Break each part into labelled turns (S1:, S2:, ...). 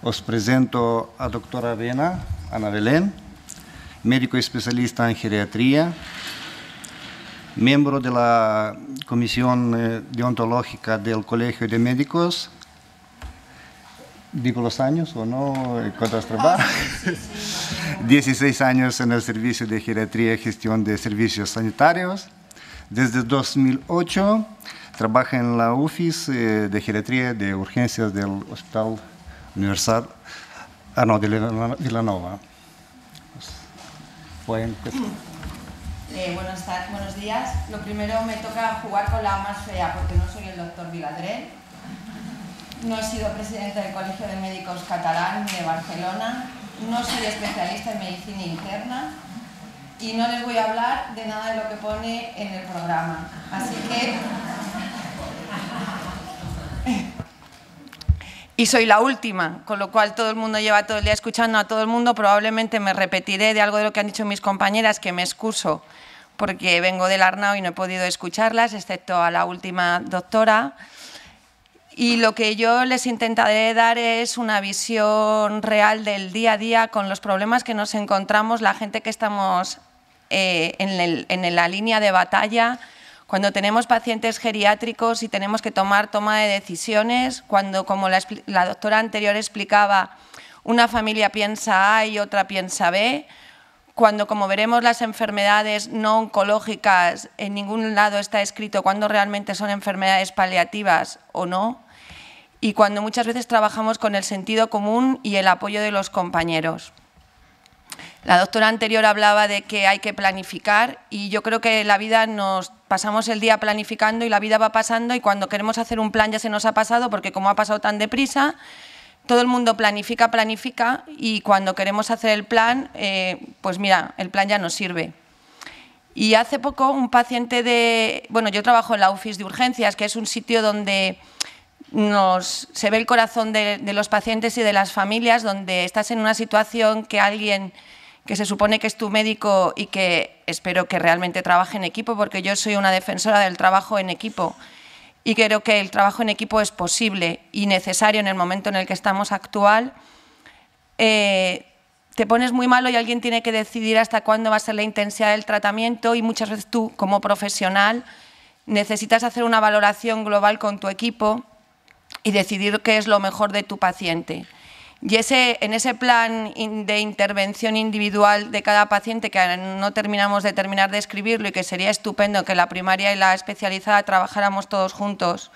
S1: Os presento a doctora Ana Belén, médico especialista en geriatría, miembro de la Comisión Deontológica del Colegio de Médicos. ¿Digo los años o no? ¿Cuántos trabajas? 16 años en el Servicio de Geriatría y Gestión de Servicios Sanitarios. Desde 2008 trabaja en la UFIS de Geriatría de Urgencias del Hospital Universidad de Vilanova.
S2: Buenos días. Lo primero, me toca jugar con la más fea porque no soy el doctor Viladrén. No he sido presidente del Colegio de Médicos Catalán ni de Barcelona. No soy especialista en medicina interna. Y no les voy a hablar de nada de lo que pone en el programa. Así que... Y soy la última, con lo cual todo el mundo lleva todo el día escuchando a todo el mundo. Probablemente me repetiré de algo de lo que han dicho mis compañeras, que me excuso porque vengo del Arnao y no he podido escucharlas, excepto a la última doctora. Y lo que yo les intentaré dar es una visión real del día a día con los problemas que nos encontramos, la gente que estamos en la línea de batalla, cuando tenemos pacientes geriátricos y tenemos que tomar toma de decisiones, cuando, como la doctora anterior explicaba, una familia piensa A y otra piensa B, cuando, como veremos, las enfermedades no oncológicas, en ningún lado está escrito cuándo realmente son enfermedades paliativas o no, y cuando muchas veces trabajamos con el sentido común y el apoyo de los compañeros. La doctora anterior hablaba de que hay que planificar y yo creo que la vida nos pasamos el día planificando y la vida va pasando y cuando queremos hacer un plan ya se nos ha pasado porque como ha pasado tan deprisa, todo el mundo planifica y cuando queremos hacer el plan, pues mira, el plan ya no sirve. Y hace poco un paciente yo trabajo en la UFIS de urgencias, que es un sitio donde se ve el corazón de los pacientes y de las familias, donde estás en una situación que alguien que se supone que es tu médico y que espero que realmente trabaje en equipo, porque yo soy una defensora del trabajo en equipo y creo que el trabajo en equipo es posible y necesario en el momento en el que estamos actual, te pones muy malo y alguien tiene que decidir hasta cuándo va a ser la intensidad del tratamiento y muchas veces tú, como profesional, necesitas hacer una valoración global con tu equipo y decidir qué es lo mejor de tu paciente. Y en ese plan de intervención individual de cada paciente, que no terminamos de escribirlo y que sería estupendo que la primaria y la especializada trabajáramos todos juntos,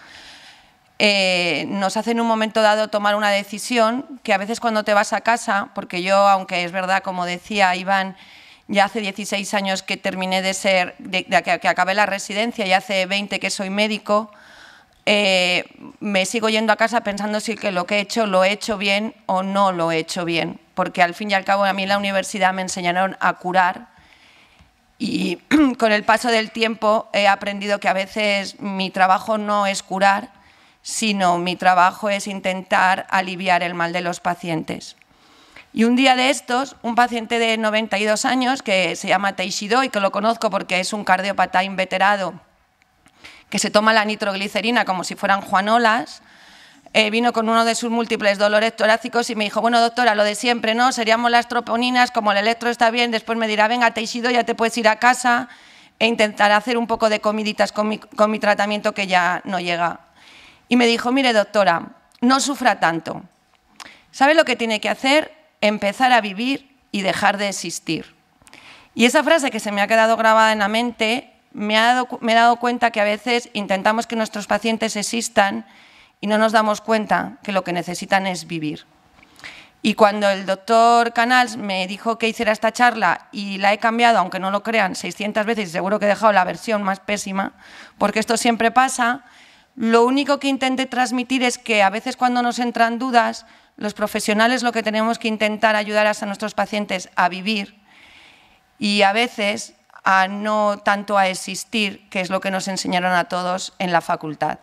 S2: nos hace en un momento dado tomar una decisión que a veces cuando te vas a casa, porque yo, aunque es verdad, como decía Iván, ya hace 16 años que terminé que acabé la residencia y hace 20 que soy médico, me sigo yendo a casa pensando si lo que he hecho lo he hecho bien o no lo he hecho bien, porque al fin y al cabo a mí en la universidad me enseñaron a curar y con el paso del tiempo he aprendido que a veces mi trabajo no es curar, sino mi trabajo es intentar aliviar el mal de los pacientes. Y un día de estos, un paciente de 92 años que se llama Teixidó y que lo conozco porque es un cardiópata inveterado que se toma la nitroglicerina como si fueran juanolas, vino con uno de sus múltiples dolores torácicos y me dijo, bueno doctora, lo de siempre, ¿no? Seríamos las troponinas, como el electro está bien, después me dirá, venga Teixidó, ya te puedes ir a casa e intentar hacer un poco de comiditas con mi tratamiento que ya no llega. Y me dijo, mire doctora, no sufra tanto. ¿Sabe lo que tiene que hacer? Empezar a vivir y dejar de existir. Y esa frase que se me ha quedado grabada en la mente, me he dado cuenta que a veces intentamos que nuestros pacientes existan y no nos damos cuenta que lo que necesitan es vivir. Y cuando el doctor Canals me dijo que hiciera esta charla y la he cambiado, aunque no lo crean, 600 veces y seguro que he dejado la versión más pésima, porque esto siempre pasa, lo único que intenté transmitir es que a veces cuando nos entran dudas, los profesionales lo que tenemos que intentar ayudar a nuestros pacientes a vivir y a veces a no tanto a existir, que es lo que nos enseñaron a todos en la facultad.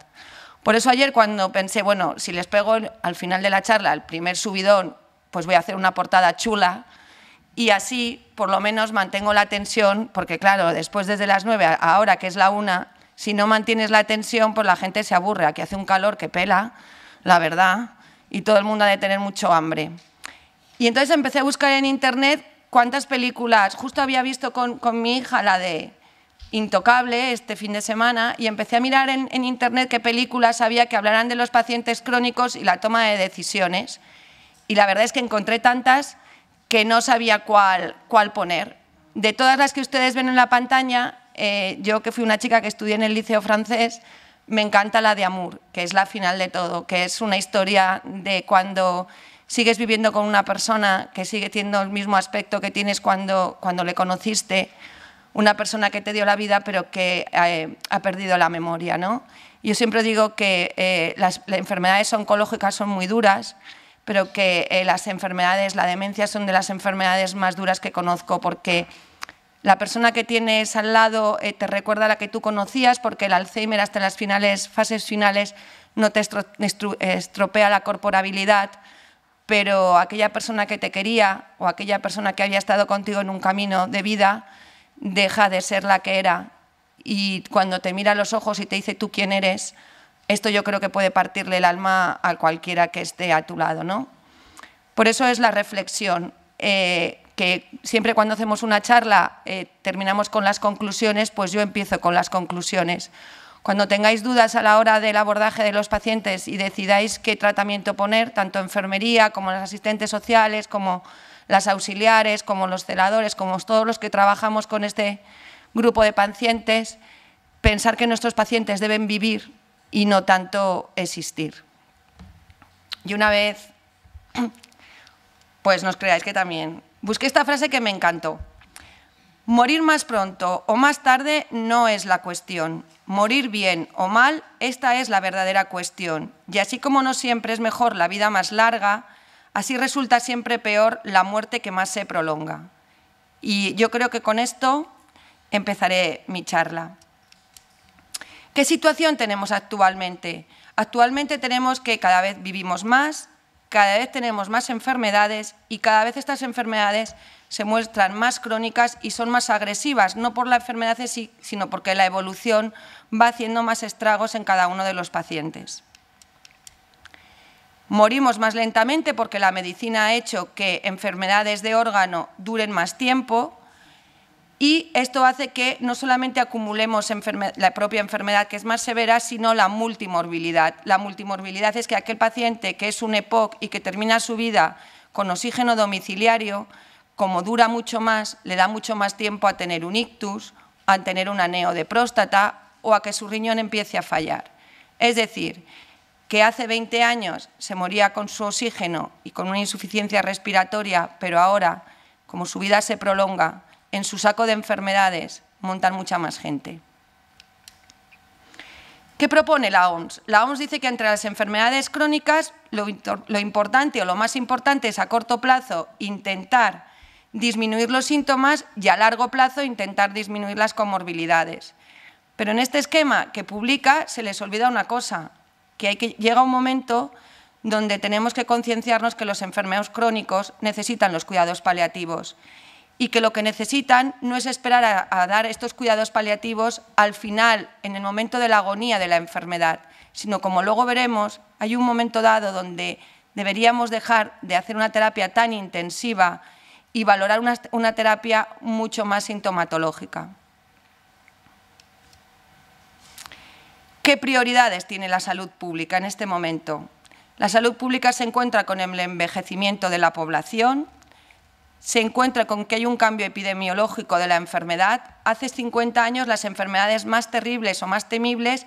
S2: Por eso ayer cuando pensé, bueno, si les pego al final de la charla el primer subidón, pues voy a hacer una portada chula y así por lo menos mantengo la tensión, porque claro, después desde las 9 a ahora que es la 1, si no mantienes la tensión, pues la gente se aburre, aquí hace un calor que pela, la verdad, y todo el mundo ha de tener mucho hambre. Y entonces empecé a buscar en internet cuántas películas, justo había visto con mi hija la de Intocable este fin de semana, y empecé a mirar en internet qué películas había que hablaran de los pacientes crónicos y la toma de decisiones. Y la verdad es que encontré tantas que no sabía cuál poner. De todas las que ustedes ven en la pantalla, yo que fui una chica que estudié en el Liceo Francés, me encanta la de Amour, que es la final de todo, que es una historia de cuando sigues viviendo con una persona que sigue teniendo el mismo aspecto que tienes cuando le conociste, una persona que te dio la vida pero que ha perdido la memoria, ¿no? Yo siempre digo que las enfermedades oncológicas son muy duras, pero que las enfermedades, la demencia, son de las enfermedades más duras que conozco, porque la persona que tienes al lado te recuerda a la que tú conocías, porque el Alzheimer hasta en las fases finales no te estropea la corporabilidad, pero aquella persona que te quería o aquella persona que había estado contigo en un camino de vida deja de ser la que era, y cuando te mira a los ojos y te dice tú quién eres, esto yo creo que puede partirle el alma a cualquiera que esté a tu lado, ¿no? Por eso es la reflexión, que siempre cuando hacemos una charla terminamos con las conclusiones, pues yo empiezo con las conclusiones. Cuando tengáis dudas a la hora del abordaje de los pacientes y decidáis qué tratamiento poner, tanto enfermería como los asistentes sociales, como las auxiliares, como los celadores, como todos los que trabajamos con este grupo de pacientes, pensar que nuestros pacientes deben vivir y no tanto existir. Y una vez, pues no os creáis que también, busqué esta frase que me encantó. Morir más pronto o más tarde no es la cuestión. Morir bien o mal, esta es la verdadera cuestión. Y así como no siempre es mejor la vida más larga, así resulta siempre peor la muerte que más se prolonga. Y yo creo que con esto empezaré mi charla. ¿Qué situación tenemos actualmente? Actualmente tenemos que cada vez vivimos más, cada vez tenemos más enfermedades y cada vez estas enfermedades se muestran más crónicas y son más agresivas, no por la enfermedad en sí, sino porque la evolución va haciendo más estragos en cada uno de los pacientes. Morimos más lentamente porque la medicina ha hecho que enfermedades de órgano duren más tiempo, y esto hace que no solamente acumulemos la propia enfermedad, que es más severa, sino la multimorbilidad. La multimorbilidad es que aquel paciente que es un EPOC y que termina su vida con oxígeno domiciliario, como dura mucho más, le da mucho más tiempo a tener un ictus, a tener un aneo de próstata o a que su riñón empiece a fallar. Es decir, que hace 20 años se moría con su oxígeno y con una insuficiencia respiratoria, pero ahora, como su vida se prolonga, en su saco de enfermedades montan mucha más gente. ¿Qué propone la OMS? La OMS dice que entre las enfermedades crónicas lo importante o lo más importante es a corto plazo intentar disminuir los síntomas y a largo plazo intentar disminuir las comorbilidades. Pero en este esquema que publica se les olvida una cosa, que llega un momento donde tenemos que concienciarnos que los enfermos crónicos necesitan los cuidados paliativos y que lo que necesitan no es esperar a dar estos cuidados paliativos al final, en el momento de la agonía de la enfermedad, sino, como luego veremos, hay un momento dado donde deberíamos dejar de hacer una terapia tan intensiva y valorar una terapia mucho más sintomatológica. ¿Qué prioridades tiene la salud pública en este momento? La salud pública se encuentra con el envejecimiento de la población, se encuentra con que hay un cambio epidemiológico de la enfermedad. Hace 50 años las enfermedades más terribles o más temibles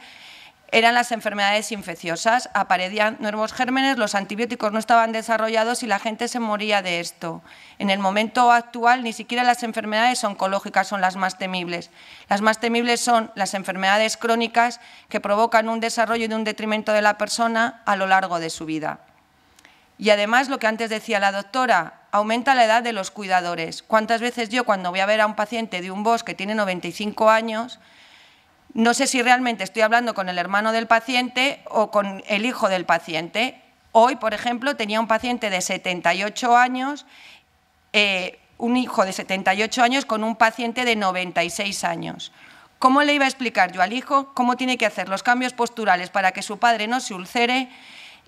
S2: eran las enfermedades infecciosas, aparecían nuevos gérmenes, los antibióticos no estaban desarrollados y la gente se moría de esto. En el momento actual ni siquiera las enfermedades oncológicas son las más temibles. Las más temibles son las enfermedades crónicas que provocan un desarrollo y un detrimento de la persona a lo largo de su vida. Y además, lo que antes decía la doctora, aumenta la edad de los cuidadores. ¿Cuántas veces yo, cuando voy a ver a un paciente de un BOS que tiene 95 años, no sé si realmente estoy hablando con el hermano del paciente o con el hijo del paciente? Hoy, por ejemplo, tenía un paciente de 78 años, un hijo de 78 años con un paciente de 96 años. ¿Cómo le iba a explicar yo al hijo cómo tiene que hacer los cambios posturales para que su padre no se ulcere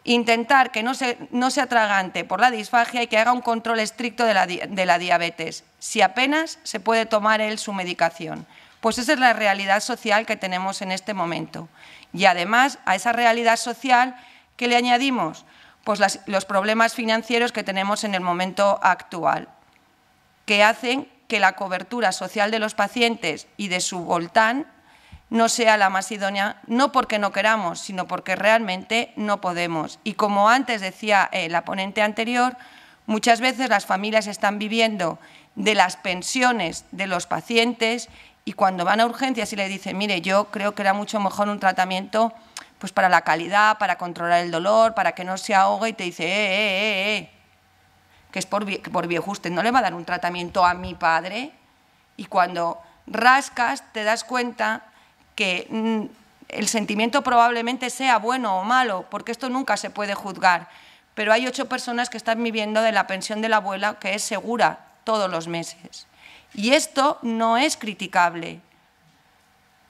S2: Intentar que no se atragante por la disfagia y que haga un control estricto de la diabetes, si apenas se puede tomar él su medicación. Pues esa es la realidad social que tenemos en este momento. Y además, a esa realidad social, ¿qué le añadimos? Pues los problemas financieros que tenemos en el momento actual, que hacen que la cobertura social de los pacientes y de su voltán no sea la más idónea, no porque no queramos, sino porque realmente no podemos. Y como antes decía la ponente anterior, muchas veces las familias están viviendo de las pensiones de los pacientes y cuando van a urgencias y le dicen, mire, yo creo que era mucho mejor un tratamiento pues para la calidad, para controlar el dolor, para que no se ahogue, y te dice, que es por viejo, usted no le va a dar un tratamiento a mi padre. Y cuando rascas te das cuenta que el sentimiento probablemente sea bueno o malo, porque esto nunca se puede juzgar, pero hay 8 personas que están viviendo de la pensión de la abuela, que es segura todos los meses. Y esto no es criticable.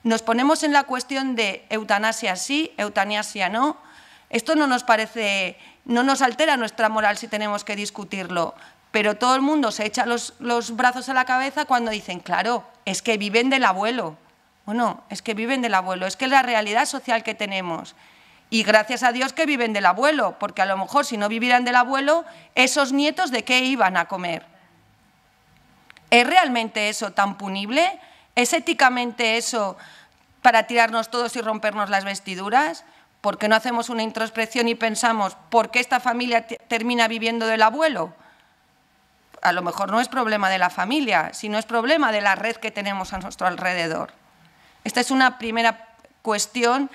S2: Nos ponemos en la cuestión de eutanasia sí, eutanasia no. Esto no nos parece, no nos altera nuestra moral si tenemos que discutirlo, pero todo el mundo se echa los brazos a la cabeza cuando dicen, claro, es que viven del abuelo. Bueno, es que viven del abuelo, es que es la realidad social que tenemos. Y gracias a Dios que viven del abuelo, porque a lo mejor si no vivieran del abuelo, esos nietos ¿de qué iban a comer? ¿Es realmente eso tan punible? ¿Es éticamente eso para tirarnos todos y rompernos las vestiduras? ¿Por qué no hacemos una introspección y pensamos por qué esta familia termina viviendo del abuelo? A lo mejor no es problema de la familia, sino es problema de la red que tenemos a nuestro alrededor. Esta es una primera cuestión,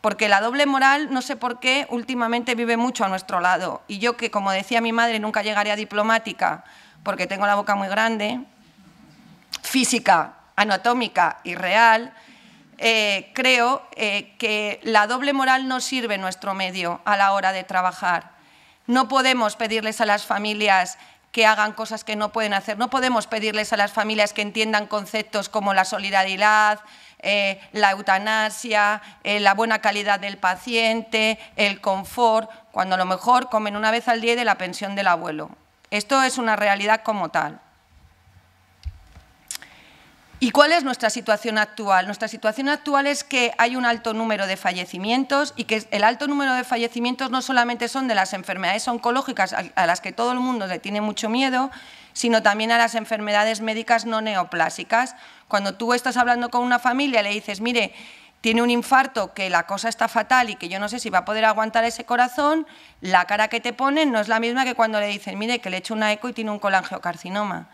S2: porque la doble moral, no sé por qué, últimamente vive mucho a nuestro lado. Y yo que, como decía mi madre, nunca llegaré a diplomática porque tengo la boca muy grande, física, anatómica y real, creo que la doble moral no sirve en nuestro medio a la hora de trabajar. No podemos pedirles a las familias que hagan cosas que no pueden hacer, no podemos pedirles a las familias que entiendan conceptos como la solidaridad, la eutanasia, la buena calidad del paciente, el confort, cuando a lo mejor comen una vez al día de la pensión del abuelo. Esto es una realidad como tal. ¿Y cuál es nuestra situación actual? Nuestra situación actual es que hay un alto número de fallecimientos y que el alto número de fallecimientos no solamente son de las enfermedades oncológicas a las que todo el mundo le tiene mucho miedo, sino también a las enfermedades médicas no neoplásicas. Cuando tú estás hablando con una familia y le dices, mire, tiene un infarto, que la cosa está fatal y que yo no sé si va a poder aguantar ese corazón, la cara que te ponen no es la misma que cuando le dicen, mire, que le he hecho una eco y tiene un colangiocarcinoma.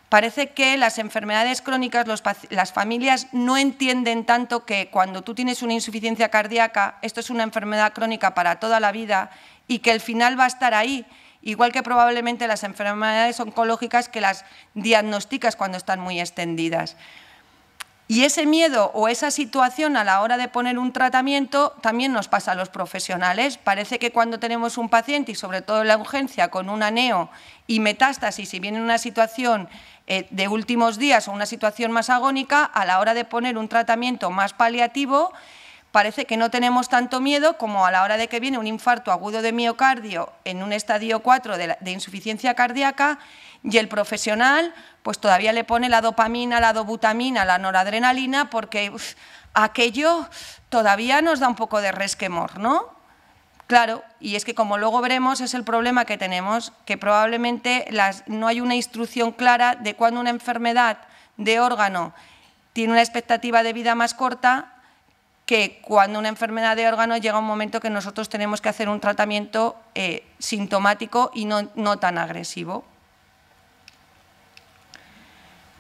S2: Parece que las enfermedades crónicas, las familias no entienden tanto que cuando tú tienes una insuficiencia cardíaca, esto es una enfermedad crónica para toda la vida y que el final va a estar ahí, igual que probablemente las enfermedades oncológicas que las diagnosticas cuando están muy extendidas. Y ese miedo o esa situación a la hora de poner un tratamiento también nos pasa a los profesionales. Parece que cuando tenemos un paciente, y sobre todo en la urgencia, con una neo y metástasis, y viene en una situación de últimos días o una situación más agónica, a la hora de poner un tratamiento más paliativo, parece que no tenemos tanto miedo como a la hora de que viene un infarto agudo de miocardio en un estadio 4 de insuficiencia cardíaca y el profesional pues todavía le pone la dopamina, la dobutamina, la noradrenalina porque aquello todavía nos da un poco de resquemor, ¿no? Claro, y es que como luego veremos es el problema que tenemos, que probablemente no hay una instrucción clara de cuando una enfermedad de órgano tiene una expectativa de vida más corta que cuando una enfermedad de órgano llega un momento que nosotros tenemos que hacer un tratamiento sintomático y no tan agresivo.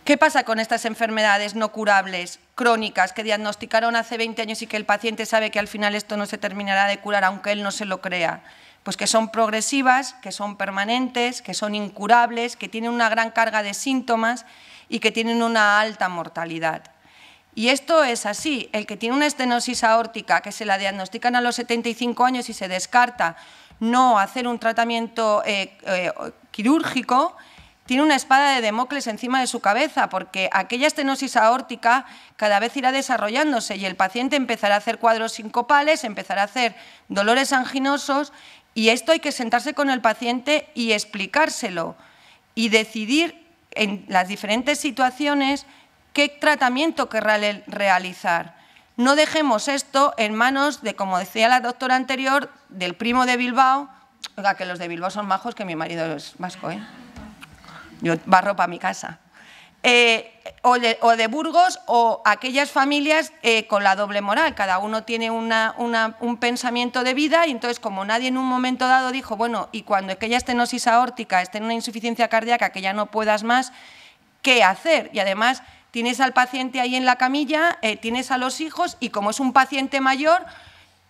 S2: ¿Qué pasa con estas enfermedades no curables, crónicas, que diagnosticaron hace 20 años y que el paciente sabe que al final esto no se terminará de curar, aunque él no se lo crea? Pues que son progresivas, que son permanentes, que son incurables, que tienen una gran carga de síntomas y que tienen una alta mortalidad. Y esto es así. El que tiene una estenosis aórtica, que se la diagnostican a los 75 años y se descarta no hacer un tratamiento quirúrgico, tiene una espada de Damocles encima de su cabeza, porque aquella estenosis aórtica cada vez irá desarrollándose y el paciente empezará a hacer cuadros sincopales, empezará a hacer dolores anginosos, y esto hay que sentarse con el paciente y explicárselo y decidir en las diferentes situaciones qué tratamiento querrá realizar. No dejemos esto en manos de, como decía la doctora anterior, del primo de Bilbao. Oiga, que los de Bilbao son majos, que mi marido es vasco, ¿eh? Yo barro para mi casa. O de Burgos, o aquellas familias con la doble moral. Cada uno tiene un pensamiento de vida y entonces, como nadie en un momento dado dijo, bueno, y cuando aquella estenosis aórtica esté en una insuficiencia cardíaca que ya no puedas más, ¿qué hacer? Y además tienes al paciente ahí en la camilla, tienes a los hijos y como es un paciente mayor,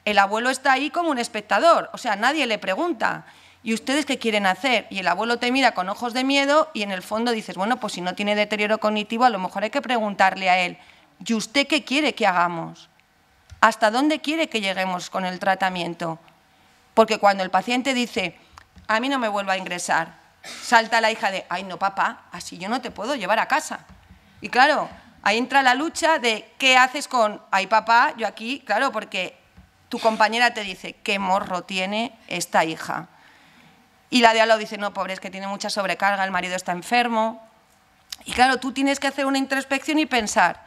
S2: el abuelo está ahí como un espectador, o sea, nadie le pregunta. ¿Y ustedes qué quieren hacer? Y el abuelo te mira con ojos de miedo y en el fondo dices, bueno, pues si no tiene deterioro cognitivo, a lo mejor hay que preguntarle a él, ¿y usted qué quiere que hagamos? ¿Hasta dónde quiere que lleguemos con el tratamiento? Porque cuando el paciente dice, a mí no me vuelva a ingresar, salta la hija de, ay no papá, así yo no te puedo llevar a casa. Y claro, ahí entra la lucha de qué haces con, ay papá, yo aquí, claro, porque tu compañera te dice, qué morro tiene esta hija. Y la de al lado dice, no, pobre, es que tiene mucha sobrecarga, el marido está enfermo. Y claro, tú tienes que hacer una introspección y pensar,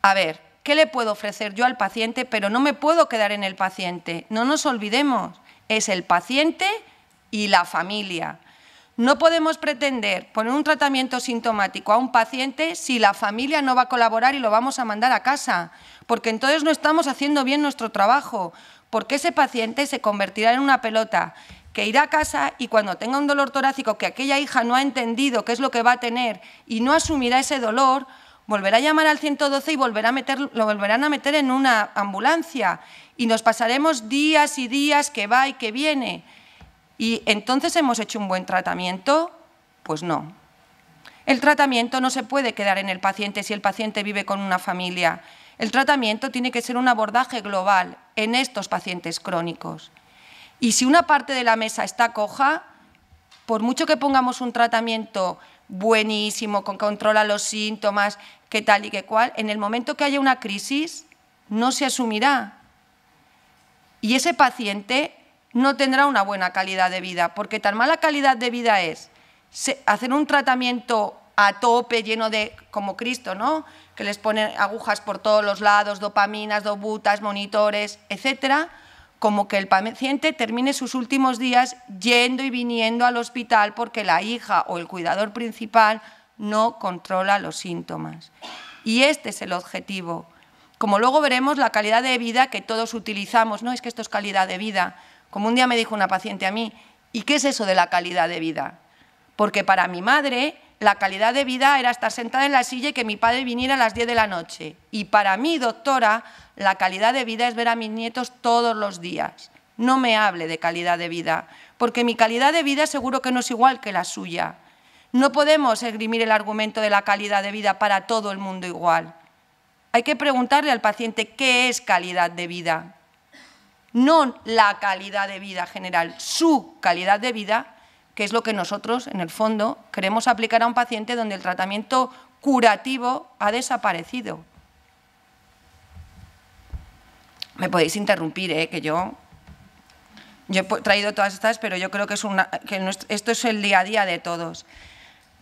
S2: a ver, ¿qué le puedo ofrecer yo al paciente? Pero no me puedo quedar en el paciente. No nos olvidemos, es el paciente y la familia. No podemos pretender poner un tratamiento sintomático a un paciente si la familia no va a colaborar y lo vamos a mandar a casa, porque entonces no estamos haciendo bien nuestro trabajo, porque ese paciente se convertirá en una pelota que irá a casa y cuando tenga un dolor torácico que aquella hija no ha entendido qué es lo que va a tener y no asumirá ese dolor, volverá a llamar al 112 y lo volverán a meter en una ambulancia y nos pasaremos días y días que va y que viene. ¿Y entonces hemos hecho un buen tratamiento? Pues no. El tratamiento no se puede quedar en el paciente si el paciente vive con una familia. El tratamiento tiene que ser un abordaje global en estos pacientes crónicos. Y si una parte de la mesa está coja, por mucho que pongamos un tratamiento buenísimo, con control a los síntomas, qué tal y qué cual, en el momento que haya una crisis, no se asumirá. Y ese paciente no tendrá una buena calidad de vida, porque tan mala calidad de vida es hacer un tratamiento a tope, lleno de, como Cristo, ¿no?, que les ponen agujas por todos los lados, dopaminas, dobutas, monitores, etcétera, como que el paciente termine sus últimos días yendo y viniendo al hospital porque la hija o el cuidador principal no controla los síntomas. Y este es el objetivo. Como luego veremos, la calidad de vida que todos utilizamos, no es que esto es calidad de vida. Como un día me dijo una paciente a mí, ¿y qué es eso de la calidad de vida? Porque para mi madre la calidad de vida era estar sentada en la silla y que mi padre viniera a las 10 de la noche. Y para mí, doctora, la calidad de vida es ver a mis nietos todos los días. No me hable de calidad de vida, porque mi calidad de vida seguro que no es igual que la suya. No podemos esgrimir el argumento de la calidad de vida para todo el mundo igual. Hay que preguntarle al paciente qué es calidad de vida. No la calidad de vida general, su calidad de vida, que es lo que nosotros, en el fondo, queremos aplicar a un paciente donde el tratamiento curativo ha desaparecido. Me podéis interrumpir, que yo he traído todas estas, pero yo creo que, esto es el día a día de todos.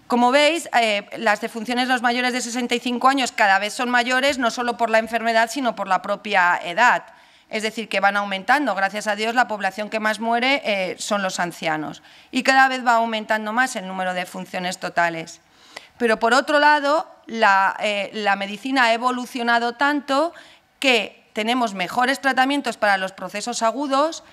S2: Como veis, las defunciones de los mayores de 65 años cada vez son mayores, no solo por la enfermedad, sino por la propia edad. Es decir, que van aumentando. Gracias a Dios, la población que más muere son los ancianos. Y cada vez va aumentando más el número de funciones totales. Pero, por otro lado, la medicina ha evolucionado tanto que tenemos mejores tratamientos para los procesos agudos,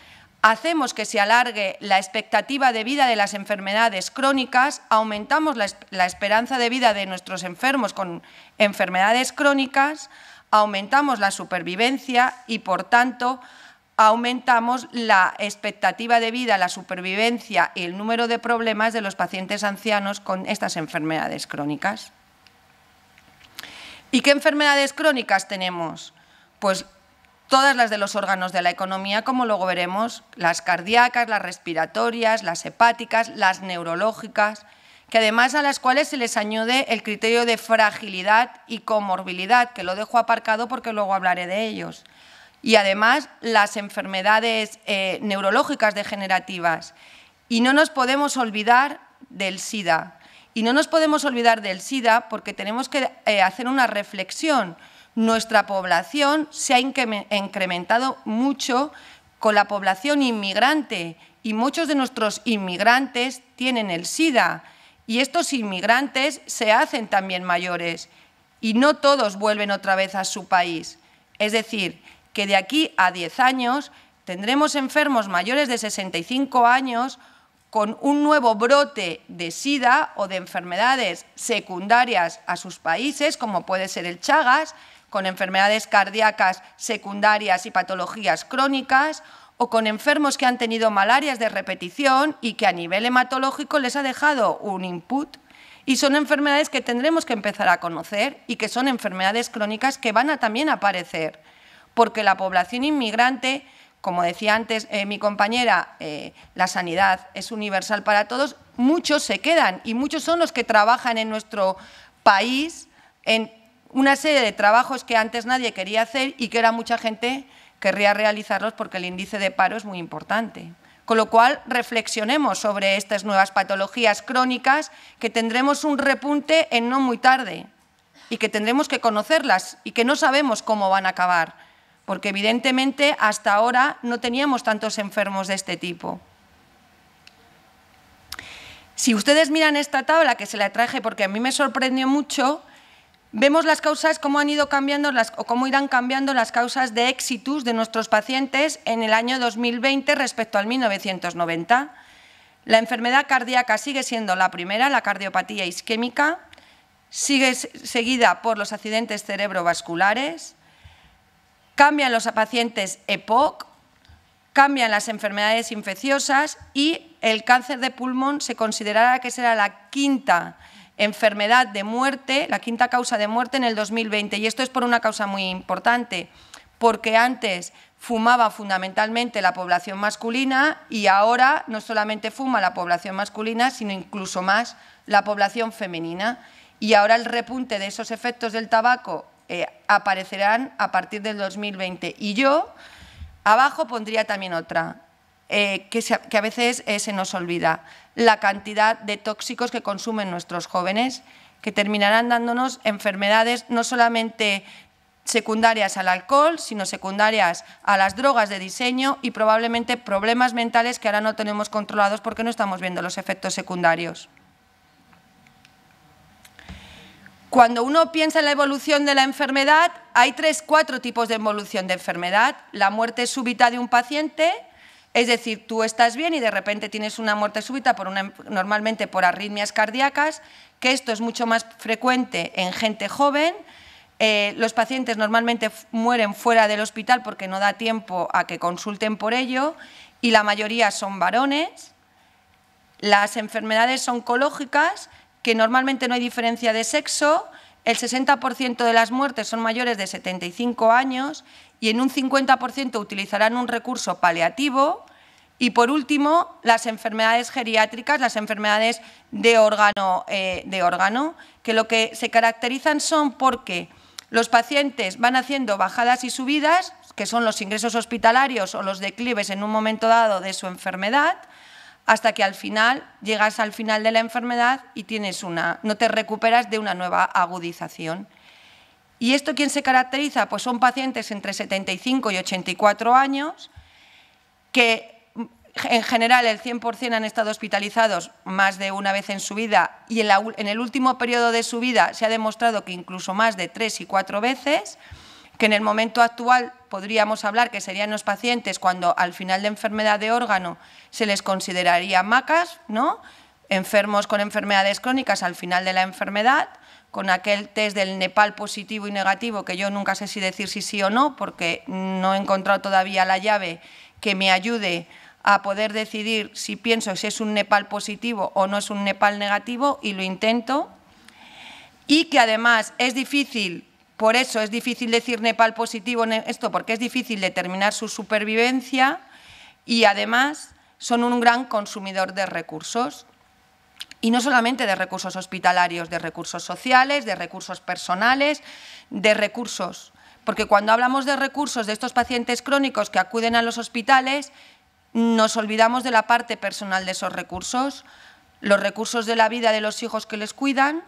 S2: hacemos que se alargue la expectativa de vida de las enfermedades crónicas, aumentamos la esperanza de vida de nuestros enfermos con enfermedades crónicas, aumentamos la supervivencia y, por tanto, aumentamos la expectativa de vida, la supervivencia y el número de problemas de los pacientes ancianos con estas enfermedades crónicas. ¿Y qué enfermedades crónicas tenemos? Pues todas las de los órganos de la economía, como luego veremos, las cardíacas, las respiratorias, las hepáticas, las neurológicas. que además a las cuales se les añade el criterio de fragilidad y comorbilidad, que lo dejo aparcado porque luego hablaré de ellos. Y además las enfermedades neurológicas degenerativas. Y no nos podemos olvidar del SIDA. Y no nos podemos olvidar del SIDA porque tenemos que hacer una reflexión. Nuestra población se ha incrementado mucho con la población inmigrante y muchos de nuestros inmigrantes tienen el SIDA. Y estos inmigrantes se hacen también mayores y no todos vuelven otra vez a su país. Es decir, que de aquí a 10 años tendremos enfermos mayores de 65 años con un nuevo brote de SIDA o de enfermedades secundarias a sus países, como puede ser el Chagas, con enfermedades cardíacas secundarias y patologías crónicas, o con enfermos que han tenido malarias de repetición y que a nivel hematológico les ha dejado un input. Y son enfermedades que tendremos que empezar a conocer y que son enfermedades crónicas que van a también aparecer, porque la población inmigrante, como decía antes mi compañera, la sanidad es universal para todos, muchos se quedan y muchos son los que trabajan en nuestro país en una serie de trabajos que antes nadie quería hacer y que ahora mucha gente querría realizarlos porque el índice de paro es muy importante. Con lo cual, reflexionemos sobre estas nuevas patologías crónicas que tendremos un repunte en no muy tarde y que tendremos que conocerlas y que no sabemos cómo van a acabar, porque evidentemente hasta ahora no teníamos tantos enfermos de este tipo. Si ustedes miran esta tabla que se la traje porque a mí me sorprendió mucho, vemos las causas, cómo han ido cambiando o cómo irán cambiando las causas de éxitus de nuestros pacientes en el año 2020 respecto al 1990. La enfermedad cardíaca sigue siendo la primera, la cardiopatía isquémica, sigue seguida por los accidentes cerebrovasculares, cambian los pacientes EPOC, cambian las enfermedades infecciosas y el cáncer de pulmón se considerará que será la quinta enfermedad de muerte, la quinta causa de muerte en el 2020. Y esto es por una causa muy importante, porque antes fumaba fundamentalmente la población masculina y ahora no solamente fuma la población masculina, sino incluso más la población femenina. Y ahora el repunte de esos efectos del tabaco aparecerán a partir del 2020. Y yo abajo pondría también otra, que a veces se nos olvida, la cantidad de tóxicos que consumen nuestros jóvenes, que terminarán dándonos enfermedades no solamente secundarias al alcohol, sino secundarias a las drogas de diseño y probablemente problemas mentales que ahora no tenemos controlados porque no estamos viendo los efectos secundarios. Cuando uno piensa en la evolución de la enfermedad, hay 4 tipos de evolución de enfermedad. La muerte súbita de un paciente, es decir, tú estás bien y de repente tienes una muerte súbita normalmente por arritmias cardíacas, que esto es mucho más frecuente en gente joven. Los pacientes normalmente mueren fuera del hospital porque no da tiempo a que consulten por ello y la mayoría son varones. Las enfermedades oncológicas, que normalmente no hay diferencia de sexo, el 60% de las muertes son mayores de 75 años y en un 50% utilizarán un recurso paliativo. Y por último, las enfermedades geriátricas, las enfermedades de órgano, que lo que se caracterizan son porque los pacientes van haciendo bajadas y subidas, que son los ingresos hospitalarios o los declives en un momento dado de su enfermedad, hasta que al final llegas al final de la enfermedad y no te recuperas de una nueva agudización. ¿Y esto quién se caracteriza? Pues son pacientes entre 75 y 84 años que en general el 100% han estado hospitalizados más de una vez en su vida y en el último periodo de su vida se ha demostrado que incluso más de 3 y 4 veces, que en el momento actual podríamos hablar que serían los pacientes cuando al final de enfermedad de órgano se les consideraría MACAS, ¿no? Enfermos con enfermedades crónicas al final de la enfermedad, con aquel test del Nepal positivo y negativo, que yo nunca sé si decir si sí o no, porque no he encontrado todavía la llave que me ayude a poder decidir si pienso si es un Nepal positivo o no es un Nepal negativo, y lo intento. Y que además es difícil, por eso es difícil decir Nepal positivo en esto, porque es difícil determinar su supervivencia y además son un gran consumidor de recursos. Y no solamente de recursos hospitalarios, de recursos sociales, de recursos personales, de recursos. Porque cuando hablamos de recursos de estos pacientes crónicos que acuden a los hospitales, nos olvidamos de la parte personal de esos recursos, los recursos de la vida de los hijos que les cuidan,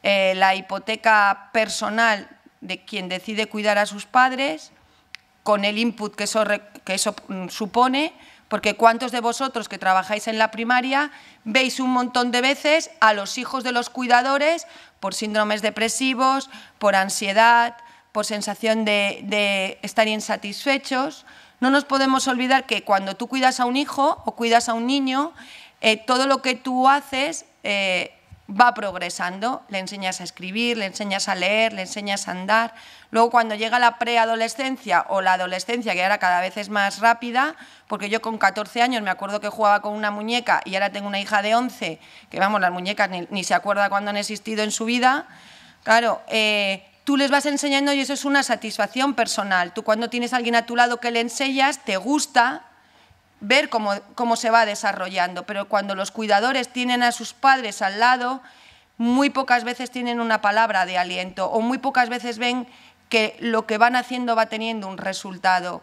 S2: la hipoteca personal de quien decide cuidar a sus padres, con el input que eso supone, porque ¿cuántos de vosotros que trabajáis en la primaria veis un montón de veces a los hijos de los cuidadores por síndromes depresivos, por ansiedad, por sensación de estar insatisfechos? No nos podemos olvidar que cuando tú cuidas a un hijo o cuidas a un niño, todo lo que tú haces va progresando, le enseñas a escribir, le enseñas a leer, le enseñas a andar. Luego cuando llega la preadolescencia o la adolescencia, que ahora cada vez es más rápida, porque yo con 14 años me acuerdo que jugaba con una muñeca y ahora tengo una hija de 11, que vamos, las muñecas ni se acuerda cuándo han existido en su vida, claro, tú les vas enseñando y eso es una satisfacción personal. Tú cuando tienes a alguien a tu lado que le enseñas, te gusta ver cómo se va desarrollando, pero cuando los cuidadores tienen a sus padres al lado, muy pocas veces tienen una palabra de aliento o muy pocas veces ven que lo que van haciendo va teniendo un resultado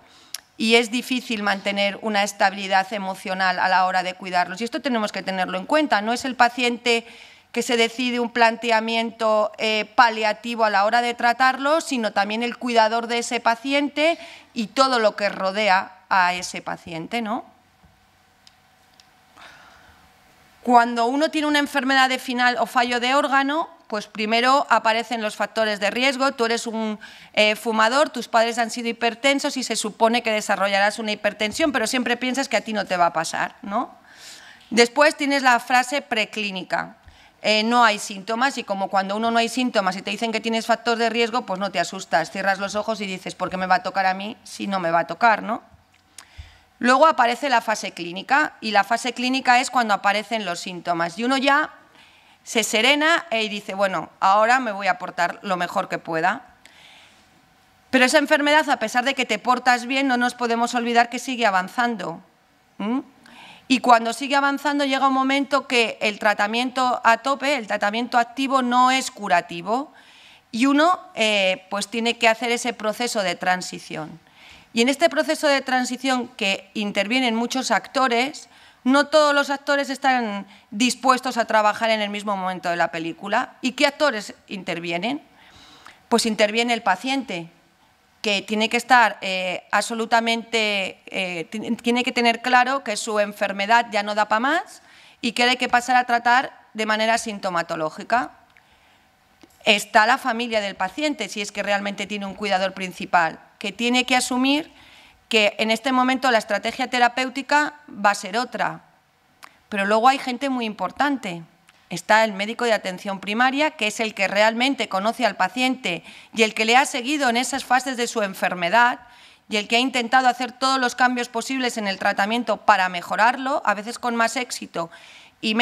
S2: y es difícil mantener una estabilidad emocional a la hora de cuidarlos. Y esto tenemos que tenerlo en cuenta, no es el paciente que se decide un planteamiento paliativo a la hora de tratarlo, sino también el cuidador de ese paciente y todo lo que rodea a ese paciente, ¿no? Cuando uno tiene una enfermedad de final o fallo de órgano, pues primero aparecen los factores de riesgo. Tú eres un fumador, tus padres han sido hipertensos y se supone que desarrollarás una hipertensión, pero siempre piensas que a ti no te va a pasar, ¿no? Después tienes la fase preclínica. No hay síntomas y como cuando uno no hay síntomas y te dicen que tienes factor de riesgo, pues no te asustas, cierras los ojos y dices, ¿por qué me va a tocar a mí si no me va a tocar, ¿no? Luego aparece la fase clínica y la fase clínica es cuando aparecen los síntomas y uno ya se serena y dice, bueno, ahora me voy a portar lo mejor que pueda. Pero esa enfermedad, a pesar de que te portas bien, no nos podemos olvidar que sigue avanzando. Y cuando sigue avanzando llega un momento que el tratamiento a tope, el tratamiento activo no es curativo y uno pues tiene que hacer ese proceso de transición. Y en este proceso de transición que intervienen muchos actores, no todos los actores están dispuestos a trabajar en el mismo momento de la película. ¿Y qué actores intervienen? Pues interviene el paciente, que tiene que estar absolutamente, tiene que tener claro que su enfermedad ya no da para más y que hay que pasar a tratar de manera sintomatológica. Está la familia del paciente, si es que realmente tiene un cuidador principal, que tiene que asumir que en este momento la estrategia terapéutica va a ser otra. Pero luego hay gente muy importante. Está el médico de atención primaria, que es el que realmente conoce al paciente y el que le ha seguido en esas fases de su enfermedad y el que ha intentado hacer todos los cambios posibles en el tratamiento para mejorarlo, a veces con más éxito y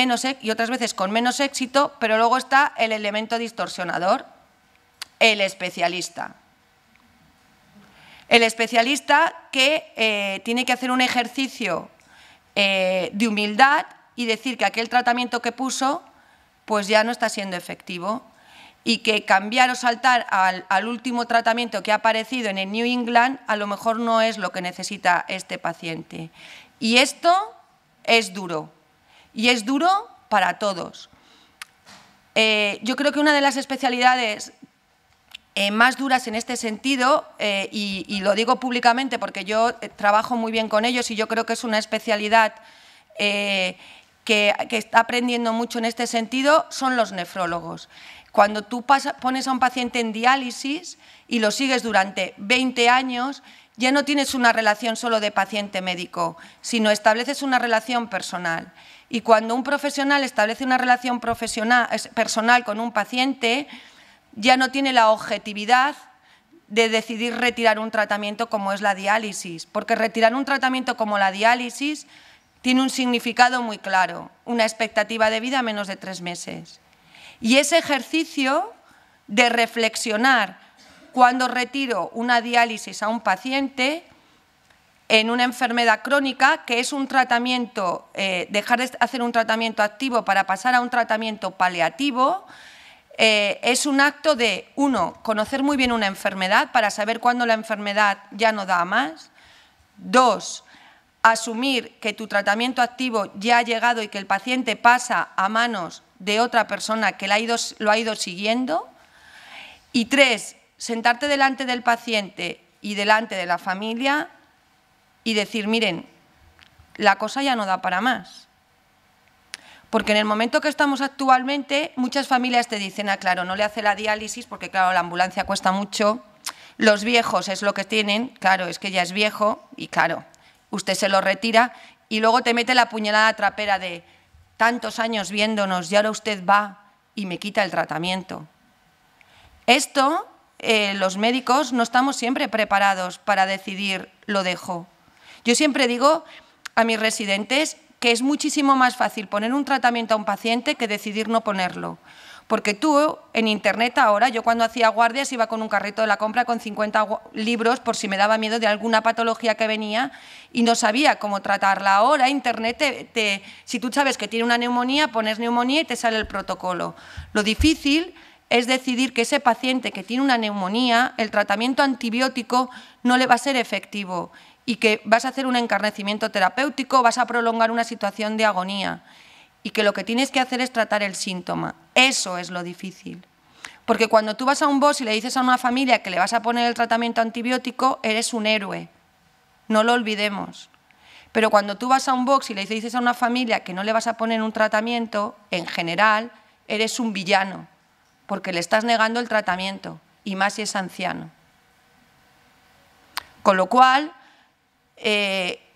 S2: otras veces con menos éxito, pero luego está el elemento distorsionador, el especialista. El especialista que tiene que hacer un ejercicio de humildad y decir que aquel tratamiento que puso pues ya no está siendo efectivo y que cambiar o saltar al último tratamiento que ha aparecido en el New England a lo mejor no es lo que necesita este paciente. Y esto es duro, y es duro para todos. Yo creo que una de las especialidades más duras en este sentido, y lo digo públicamente porque yo trabajo muy bien con ellos y yo creo que es una especialidad que está aprendiendo mucho en este sentido, son los nefrólogos. Cuando tú pones a un paciente en diálisis y lo sigues durante 20 años, ya no tienes una relación solo de paciente-médico, sino estableces una relación personal. Y cuando un profesional establece una relación personal con un paciente, ya no tiene la objetividad de decidir retirar un tratamiento como es la diálisis, porque retirar un tratamiento como la diálisis tiene un significado muy claro, una expectativa de vida a menos de 3 meses. Y ese ejercicio de reflexionar cuando retiro una diálisis a un paciente en una enfermedad crónica, que es un tratamiento, dejar de hacer un tratamiento activo para pasar a un tratamiento paliativo, es un acto de, uno, conocer muy bien una enfermedad para saber cuándo la enfermedad ya no da más. Dos, asumir que tu tratamiento activo ya ha llegado y que el paciente pasa a manos de otra persona que lo ha ido siguiendo. Y tres, sentarte delante del paciente y delante de la familia y decir, miren, la cosa ya no da para más. Porque en el momento que estamos actualmente, muchas familias te dicen, ah, claro, no le hace la diálisis porque, claro, la ambulancia cuesta mucho, los viejos es lo que tienen, claro, es que ya es viejo y, claro, usted se lo retira y luego te mete la puñalada trapera de tantos años viéndonos y ahora usted va y me quita el tratamiento. Esto, los médicos no estamos siempre preparados para decidir lo dejo. Yo siempre digo a mis residentes que es muchísimo más fácil poner un tratamiento a un paciente que decidir no ponerlo. Porque tú, en Internet ahora, yo cuando hacía guardias iba con un carrito de la compra con 50 libros por si me daba miedo de alguna patología que venía y no sabía cómo tratarla. Ahora Internet, si tú sabes que tiene una neumonía, pones neumonía y te sale el protocolo. Lo difícil es decidir que ese paciente que tiene una neumonía, el tratamiento antibiótico no le va a ser efectivo y que vas a hacer un encarnecimiento terapéutico, vas a prolongar una situación de agonía y que lo que tienes que hacer es tratar el síntoma. Eso es lo difícil. Porque cuando tú vas a un box y le dices a una familia que le vas a poner el tratamiento antibiótico, eres un héroe. No lo olvidemos. Pero cuando tú vas a un box y le dices a una familia que no le vas a poner un tratamiento, en general, eres un villano, porque le estás negando el tratamiento, y más si es anciano. Con lo cual,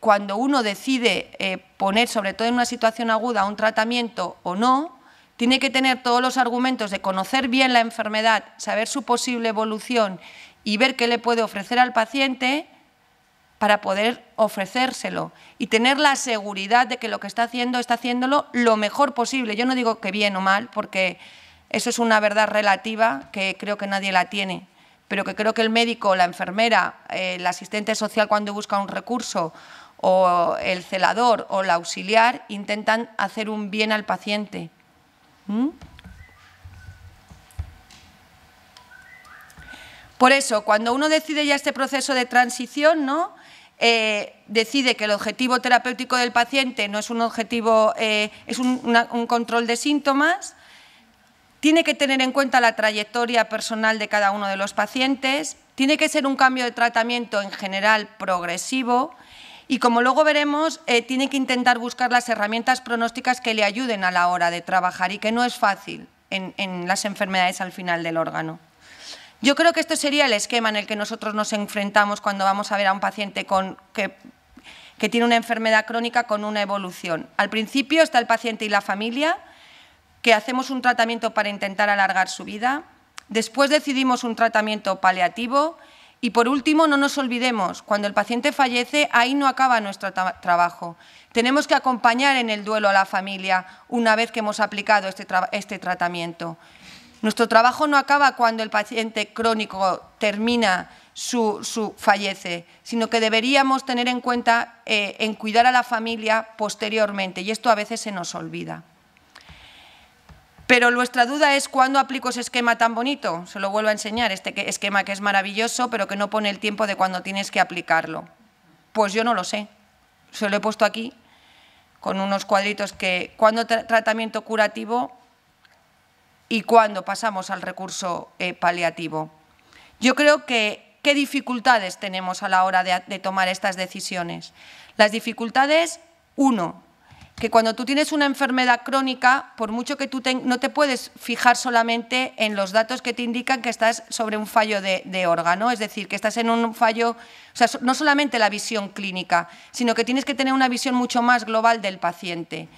S2: cuando uno decide poner, sobre todo en una situación aguda, un tratamiento o no, tiene que tener todos los argumentos de conocer bien la enfermedad, saber su posible evolución y ver qué le puede ofrecer al paciente para poder ofrecérselo y tener la seguridad de que lo que está haciéndolo lo mejor posible. Yo no digo que bien o mal, porque eso es una verdad relativa que creo que nadie la tiene, pero que creo que el médico, la enfermera, el asistente social cuando busca un recurso o el celador o el auxiliar intentan hacer un bien al paciente. Por eso, cuando uno decide ya este proceso de transición, ¿no? Decide que el objetivo terapéutico del paciente no es un objetivo, es un control de síntomas, tiene que tener en cuenta la trayectoria personal de cada uno de los pacientes, tiene que ser un cambio de tratamiento en general progresivo y, como luego veremos, tiene que intentar buscar las herramientas pronósticas que le ayuden a la hora de trabajar y que no es fácil en las enfermedades al final del órgano. Yo creo que esto sería el esquema en el que nosotros nos enfrentamos cuando vamos a ver a un paciente que tiene una enfermedad crónica con una evolución. Al principio está el paciente y la familia, que hacemos un tratamiento para intentar alargar su vida. Después decidimos un tratamiento paliativo y, por último, no nos olvidemos, cuando el paciente fallece, ahí no acaba nuestro trabajo. Tenemos que acompañar en el duelo a la familia una vez que hemos aplicado este tratamiento. Nuestro trabajo no acaba cuando el paciente crónico termina fallece, sino que deberíamos tener en cuenta en cuidar a la familia posteriormente, y esto a veces se nos olvida. Pero nuestra duda es ¿cuándo aplico ese esquema tan bonito? Se lo vuelvo a enseñar, este esquema que es maravilloso, pero que no pone el tiempo de cuando tienes que aplicarlo. Pues yo no lo sé. Se lo he puesto aquí con unos cuadritos que ¿cuándo tratamiento curativo y cuándo pasamos al recurso paliativo? Yo creo que ¿qué dificultades tenemos a la hora de tomar estas decisiones? Las dificultades, uno, que cuando tú tienes una enfermedad crónica, por mucho que tú no te puedes fijar solamente en los datos que te indican que estás sobre un fallo de órgano, es decir, que estás en un fallo, o sea, no solamente la visión clínica, sino que tienes que tener una visión mucho más global del paciente.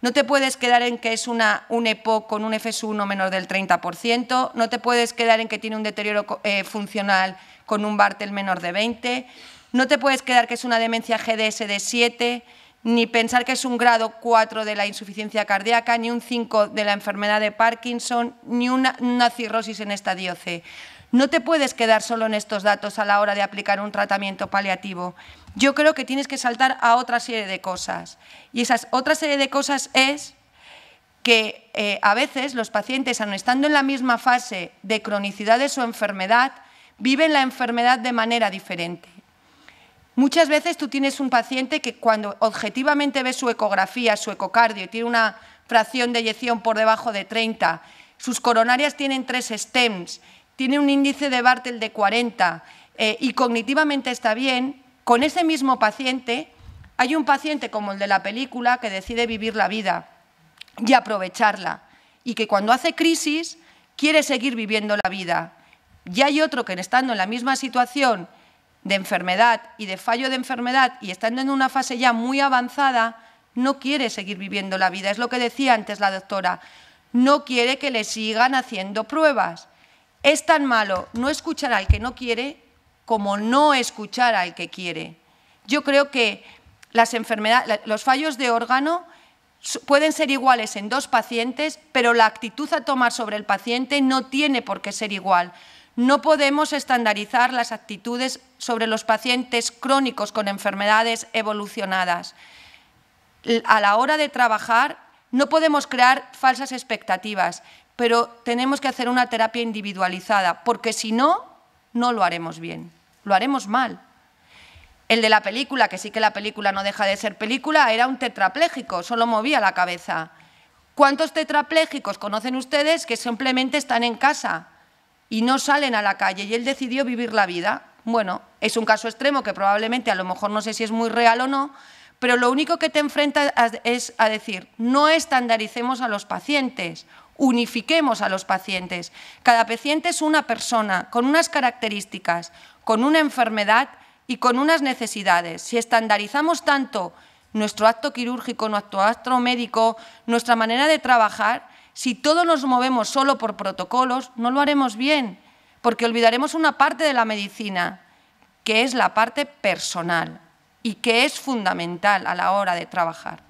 S2: No te puedes quedar en que es un EPOC con un FS1 menor del 30%, no te puedes quedar en que tiene un deterioro funcional con un Bartel menor de 20, no te puedes quedar que es una demencia GDS de 7, ni pensar que es un grado 4 de la insuficiencia cardíaca, ni un 5 de la enfermedad de Parkinson, ni una cirrosis en estadio C. No te puedes quedar solo en estos datos a la hora de aplicar un tratamiento paliativo. yo creo que tienes que saltar a otra serie de cosas. Y esa otra serie de cosas es que a veces los pacientes, aun estando en la misma fase de cronicidad de su enfermedad, viven la enfermedad de manera diferente. Muchas veces tú tienes un paciente que cuando objetivamente ves su ecografía, su ecocardio, y tiene una fracción de eyección por debajo de 30, sus coronarias tienen 3 stems, tiene un índice de Bartel de 40 y cognitivamente está bien, con ese mismo paciente hay un paciente como el de la película que decide vivir la vida y aprovecharla y que cuando hace crisis quiere seguir viviendo la vida. Y hay otro que estando en la misma situación de enfermedad y de fallo de enfermedad y estando en una fase ya muy avanzada, no quiere seguir viviendo la vida. Es lo que decía antes la doctora, no quiere que le sigan haciendo pruebas. Es tan malo no escuchar al que no quiere como no escuchar al que quiere. Yo creo que los fallos de órgano pueden ser iguales en 2 pacientes, pero la actitud a tomar sobre el paciente no tiene por qué ser igual. No podemos estandarizar las actitudes sobre los pacientes crónicos con enfermedades evolucionadas. A la hora de trabajar no podemos crear falsas expectativas, pero tenemos que hacer una terapia individualizada, porque si no, no lo haremos bien, lo haremos mal. El de la película, que sí que la película no deja de ser película, era un tetrapléjico, solo movía la cabeza. ¿Cuántos tetraplégicos conocen ustedes que simplemente están en casa y no salen a la calle y él decidió vivir la vida? Bueno, es un caso extremo que probablemente a lo mejor no sé si es muy real o no, pero lo único que te enfrentas es a decir, no estandaricemos a los pacientes, unifiquemos a los pacientes. Cada paciente es una persona con unas características, con una enfermedad y con unas necesidades. Si estandarizamos tanto nuestro acto quirúrgico, nuestro acto médico, nuestra manera de trabajar, si todos nos movemos solo por protocolos, no lo haremos bien, porque olvidaremos una parte de la medicina, que es la parte personal y que es fundamental a la hora de trabajar.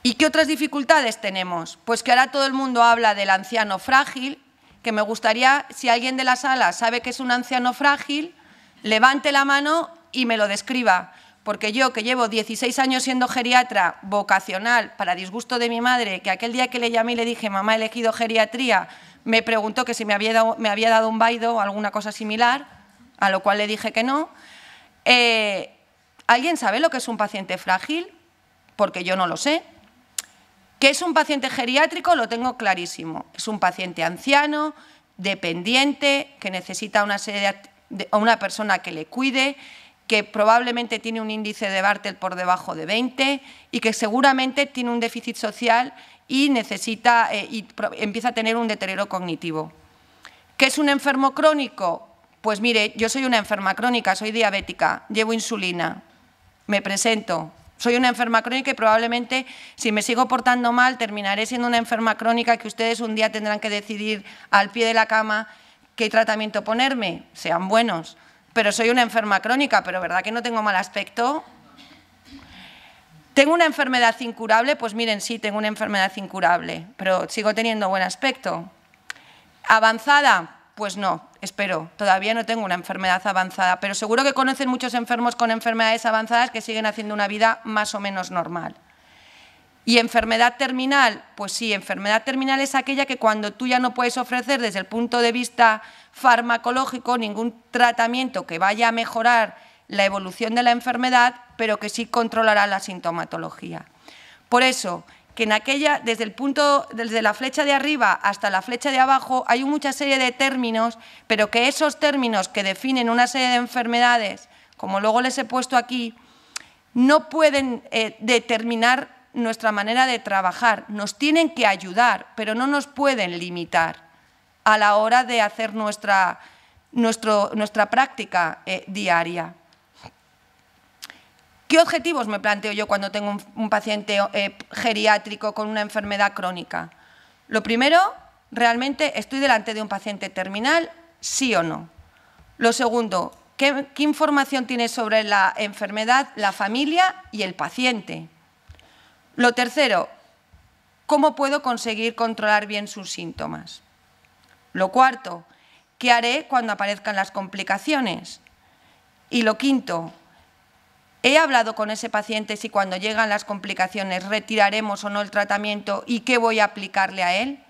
S2: ¿Y qué otras dificultades tenemos? Pues que ahora todo el mundo habla del anciano frágil, que me gustaría, si alguien de la sala sabe que es un anciano frágil, levante la mano y me lo describa. Porque yo, que llevo 16 años siendo geriatra vocacional, para disgusto de mi madre, que aquel día que le llamé y le dije, mamá, he elegido geriatría, me preguntó que si me había dado un vaido o alguna cosa similar, a lo cual le dije que no. ¿Alguien sabe lo que es un paciente frágil? Porque yo no lo sé. ¿Qué es un paciente geriátrico? Lo tengo clarísimo. Es un paciente anciano, dependiente, que necesita una persona que le cuide, que probablemente tiene un índice de Bartel por debajo de 20 y que seguramente tiene un déficit social y empieza a tener un deterioro cognitivo. ¿Qué es un enfermo crónico? Pues mire, yo soy una enferma crónica, soy diabética, llevo insulina, me presento. Soy una enferma crónica y probablemente, si me sigo portando mal, terminaré siendo una enferma crónica que ustedes un día tendrán que decidir al pie de la cama qué tratamiento ponerme, sean buenos. Pero soy una enferma crónica, pero ¿verdad que no tengo mal aspecto? ¿Tengo una enfermedad incurable? Pues miren, sí, tengo una enfermedad incurable, pero sigo teniendo buen aspecto. ¿Avanzada? Pues no, espero, todavía no tengo una enfermedad avanzada, pero seguro que conocen muchos enfermos con enfermedades avanzadas que siguen haciendo una vida más o menos normal. ¿Y enfermedad terminal? Pues sí, enfermedad terminal es aquella que cuando tú ya no puedes ofrecer desde el punto de vista farmacológico ningún tratamiento que vaya a mejorar la evolución de la enfermedad, pero que sí controlará la sintomatología. Por eso, que desde la flecha de arriba hasta la flecha de abajo hay mucha serie de términos, pero que esos términos que definen una serie de enfermedades, como luego les he puesto aquí, no pueden determinar nuestra manera de trabajar. Nos tienen que ayudar, pero no nos pueden limitar a la hora de hacer nuestra práctica diaria. ¿Qué objetivos me planteo yo cuando tengo un paciente geriátrico con una enfermedad crónica? Lo primero, realmente, ¿estoy delante de un paciente terminal? ¿Sí o no? Lo segundo, ¿qué información tiene sobre la enfermedad la familia y el paciente? Lo tercero, ¿cómo puedo conseguir controlar bien sus síntomas? Lo cuarto, ¿qué haré cuando aparezcan las complicaciones? Y lo quinto, he hablado con ese paciente si cuando llegan las complicaciones retiraremos o no el tratamiento y qué voy a aplicarle a él.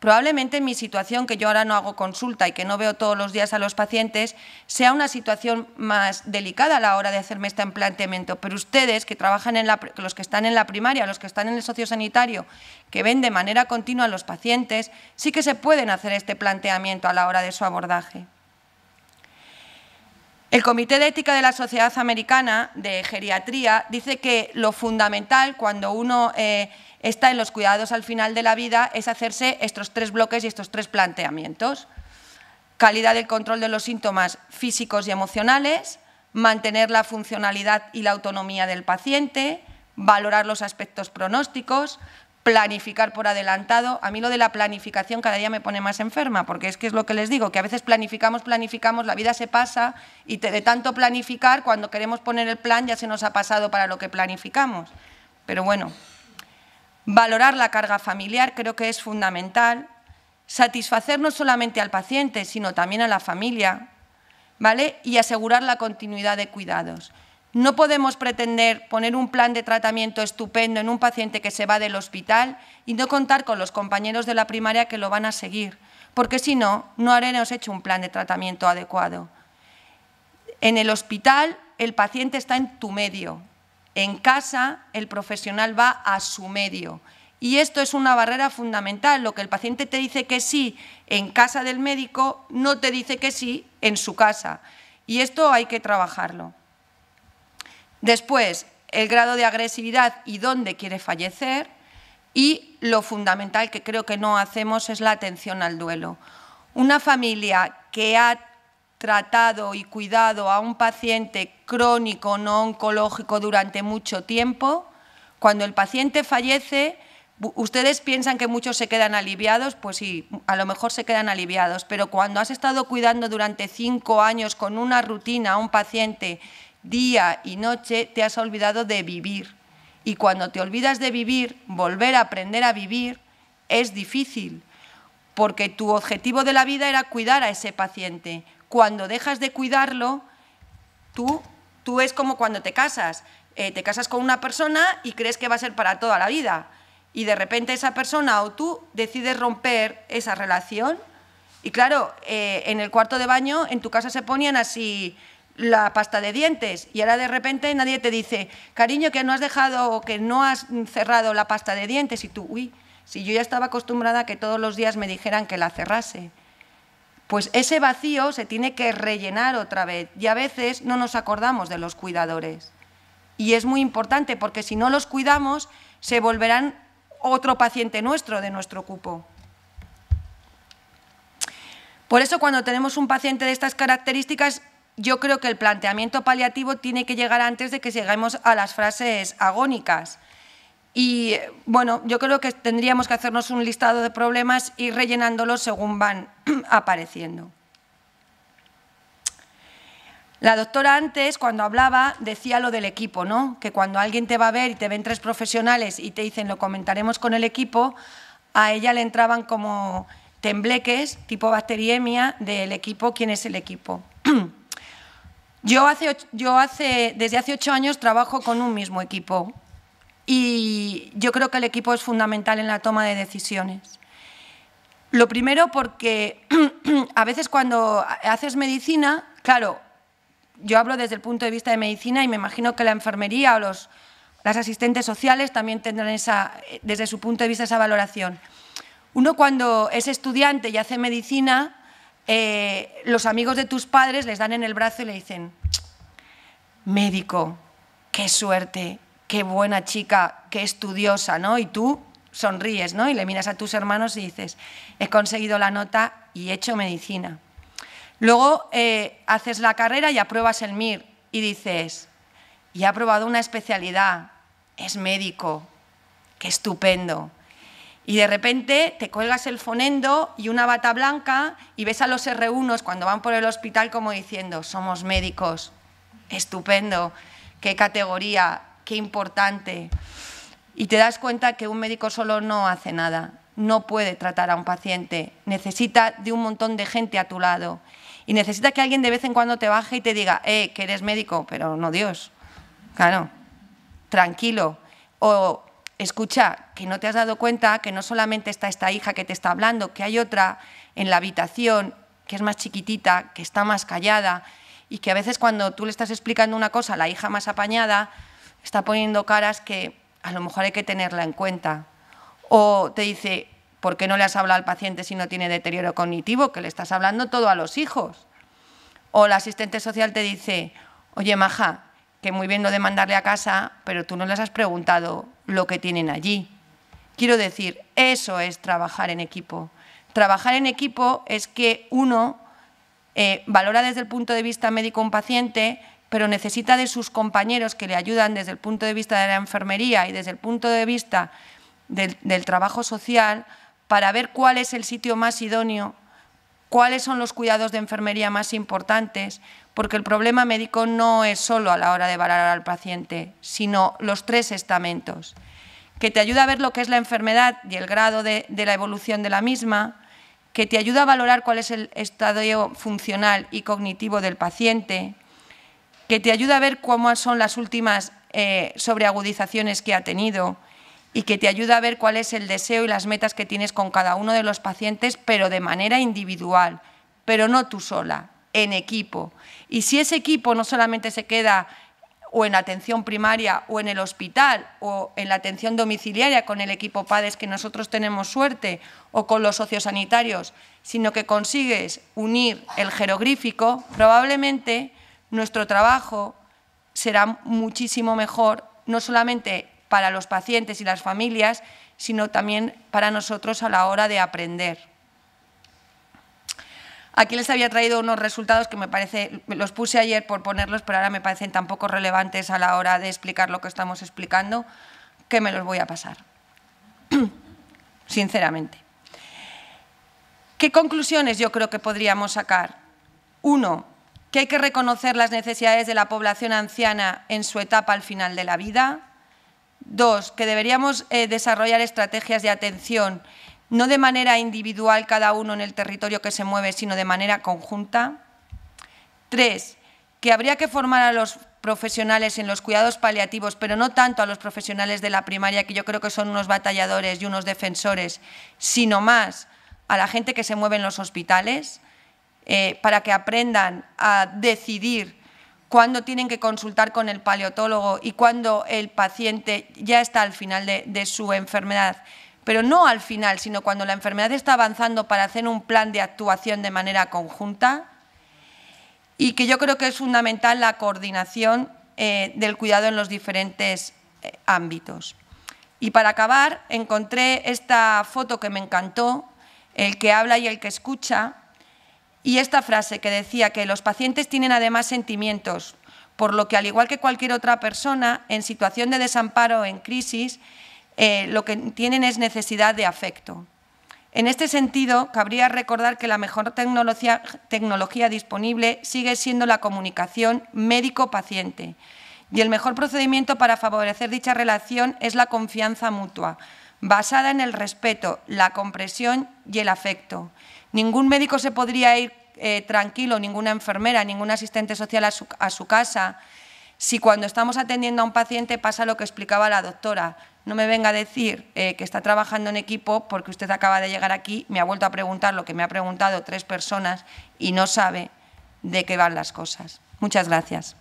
S2: Probablemente en mi situación, que yo ahora no hago consulta y que no veo todos los días a los pacientes, sea una situación más delicada a la hora de hacerme este planteamiento. Pero ustedes, que trabajan los que están en la primaria, los que están en el sociosanitario, que ven de manera continua a los pacientes, sí que se pueden hacer este planteamiento a la hora de su abordaje. El Comité de Ética de la Sociedad Americana de Geriatría dice que lo fundamental cuando uno está en los cuidados al final de la vida es hacerse estos 3 bloques y estos 3 planteamientos. Calidad del control de los síntomas físicos y emocionales, mantener la funcionalidad y la autonomía del paciente, valorar los aspectos pronósticos, planificar por adelantado. A mí lo de la planificación cada día me pone más enferma, porque es que es lo que les digo, que a veces planificamos, la vida se pasa y de tanto planificar, cuando queremos poner el plan ya se nos ha pasado para lo que planificamos. Pero bueno, valorar la carga familiar creo que es fundamental, satisfacer no solamente al paciente, sino también a la familia, ¿vale? Y asegurar la continuidad de cuidados. No podemos pretender poner un plan de tratamiento estupendo en un paciente que se va del hospital y no contar con los compañeros de la primaria que lo van a seguir, porque si no, no habremos hecho un plan de tratamiento adecuado. En el hospital, el paciente está en tu medio. En casa, el profesional va a su medio. Y esto es una barrera fundamental. Lo que el paciente te dice que sí en casa del médico, no te dice que sí en su casa. Y esto hay que trabajarlo. Después, el grado de agresividad y dónde quiere fallecer. Y lo fundamental que creo que no hacemos es la atención al duelo. Una familia que ha tratado y cuidado a un paciente crónico no oncológico durante mucho tiempo, cuando el paciente fallece, ¿ustedes piensan que muchos se quedan aliviados? Pues sí, a lo mejor se quedan aliviados, pero cuando has estado cuidando durante 5 años con una rutina a un paciente día y noche, te has olvidado de vivir. Y cuando te olvidas de vivir, volver a aprender a vivir es difícil, porque tu objetivo de la vida era cuidar a ese paciente. Cuando dejas de cuidarlo, tú es como cuando te casas con una persona y crees que va a ser para toda la vida. Y de repente esa persona o tú decides romper esa relación. Y claro, en el cuarto de baño en tu casa se ponían así la pasta de dientes y ahora de repente nadie te dice, cariño, que no has dejado o que no has cerrado la pasta de dientes. Y tú, uy, si yo ya estaba acostumbrada a que todos los días me dijeran que la cerrase. Pues ese vacío se tiene que rellenar otra vez y a veces no nos acordamos de los cuidadores. Y es muy importante porque si no los cuidamos se volverán otro paciente nuestro de nuestro cupo. Por eso cuando tenemos un paciente de estas características, yo creo que el planteamiento paliativo tiene que llegar antes de que lleguemos a las frases agónicas. Y bueno, yo creo que tendríamos que hacernos un listado de problemas y ir rellenándolos según van apareciendo. La doctora antes, cuando hablaba, decía lo del equipo, ¿no? Que cuando alguien te va a ver y te ven 3 profesionales y te dicen lo comentaremos con el equipo, a ella le entraban como tembleques, tipo bacteriemia, del equipo, ¿quién es el equipo? Desde hace 8 años trabajo con un mismo equipo y yo creo que el equipo es fundamental en la toma de decisiones. Lo primero porque a veces cuando haces medicina, claro, yo hablo desde el punto de vista de medicina y me imagino que la enfermería o las asistentes sociales también tendrán desde su punto de vista esa valoración. Uno cuando es estudiante y hace medicina, los amigos de tus padres les dan en el brazo y le dicen, médico, qué suerte, qué buena chica, qué estudiosa, ¿no? Y tú sonríes, ¿no? Y le miras a tus hermanos y dices, he conseguido la nota y he hecho medicina. Luego haces la carrera y apruebas el MIR y dices, y he aprobado una especialidad, es médico, qué estupendo. Y de repente te cuelgas el fonendo y una bata blanca y ves a los R1s cuando van por el hospital como diciendo, somos médicos, estupendo, qué categoría, qué importante. Y te das cuenta que un médico solo no hace nada, no puede tratar a un paciente, necesita de un montón de gente a tu lado. Y necesita que alguien de vez en cuando te baje y te diga, que eres médico, pero no Dios. Claro, tranquilo. O escucha, que no te has dado cuenta que no solamente está esta hija que te está hablando, que hay otra en la habitación que es más chiquitita, que está más callada y que a veces cuando tú le estás explicando una cosa, la hija más apañada está poniendo caras que a lo mejor hay que tenerla en cuenta. O te dice, ¿por qué no le has hablado al paciente si no tiene deterioro cognitivo? Que le estás hablando todo a los hijos. O la asistente social te dice, oye, maja, que muy bien lo de mandarle a casa, pero tú no les has preguntado lo que tienen allí. Quiero decir, eso es trabajar en equipo. Trabajar en equipo es que uno valora desde el punto de vista médico un paciente, pero necesita de sus compañeros que le ayudan desde el punto de vista de la enfermería y desde el punto de vista del trabajo social para ver cuál es el sitio más idóneo, cuáles son los cuidados de enfermería más importantes, porque el problema médico no es solo a la hora de valorar al paciente, sino los 3 estamentos, que te ayuda a ver lo que es la enfermedad y el grado de la evolución de la misma, que te ayuda a valorar cuál es el estadio funcional y cognitivo del paciente, que te ayuda a ver cómo son las últimas sobreagudizaciones que ha tenido y que te ayuda a ver cuál es el deseo y las metas que tienes con cada uno de los pacientes, pero de manera individual, pero no tú sola, en equipo. Y si ese equipo no solamente se queda o en atención primaria o en el hospital o en la atención domiciliaria con el equipo PADES, que nosotros tenemos suerte, o con los sociosanitarios, sino que consigues unir el jeroglífico, probablemente nuestro trabajo será muchísimo mejor, no solamente para los pacientes y las familias, sino también para nosotros a la hora de aprender. Aquí les había traído unos resultados que me parece, los puse ayer por ponerlos, pero ahora me parecen tan poco relevantes a la hora de explicar lo que estamos explicando, que me los voy a pasar, sinceramente. ¿Qué conclusiones yo creo que podríamos sacar? 1, que hay que reconocer las necesidades de la población anciana en su etapa al final de la vida. 2, que deberíamos desarrollar estrategias de atención no de manera individual cada uno en el territorio que se mueve, sino de manera conjunta. 3, que habría que formar a los profesionales en los cuidados paliativos, pero no tanto a los profesionales de la primaria, que yo creo que son unos batalladores y unos defensores, sino más a la gente que se mueve en los hospitales, para que aprendan a decidir cuándo tienen que consultar con el paleontólogo y cuándo el paciente ya está al final de su enfermedad, pero no al final, sino cuando la enfermedad está avanzando, para hacer un plan de actuación de manera conjunta, y que yo creo que es fundamental la coordinación del cuidado en los diferentes ámbitos. Y para acabar, encontré esta foto que me encantó, el que habla y el que escucha, y esta frase que decía que los pacientes tienen además sentimientos, por lo que al igual que cualquier otra persona, en situación de desamparo o en crisis, lo que tienen es necesidad de afecto. En este sentido, cabría recordar que la mejor tecnología disponible sigue siendo la comunicación médico-paciente, y el mejor procedimiento para favorecer dicha relación es la confianza mutua, basada en el respeto, la comprensión y el afecto. Ningún médico se podría ir tranquilo, ninguna enfermera, ningún asistente social a su casa, si cuando estamos atendiendo a un paciente pasa lo que explicaba la doctora. No me venga a decir que está trabajando en equipo porque usted acaba de llegar aquí, me ha vuelto a preguntar lo que me ha preguntado 3 personas y no sabe de qué van las cosas. Muchas gracias.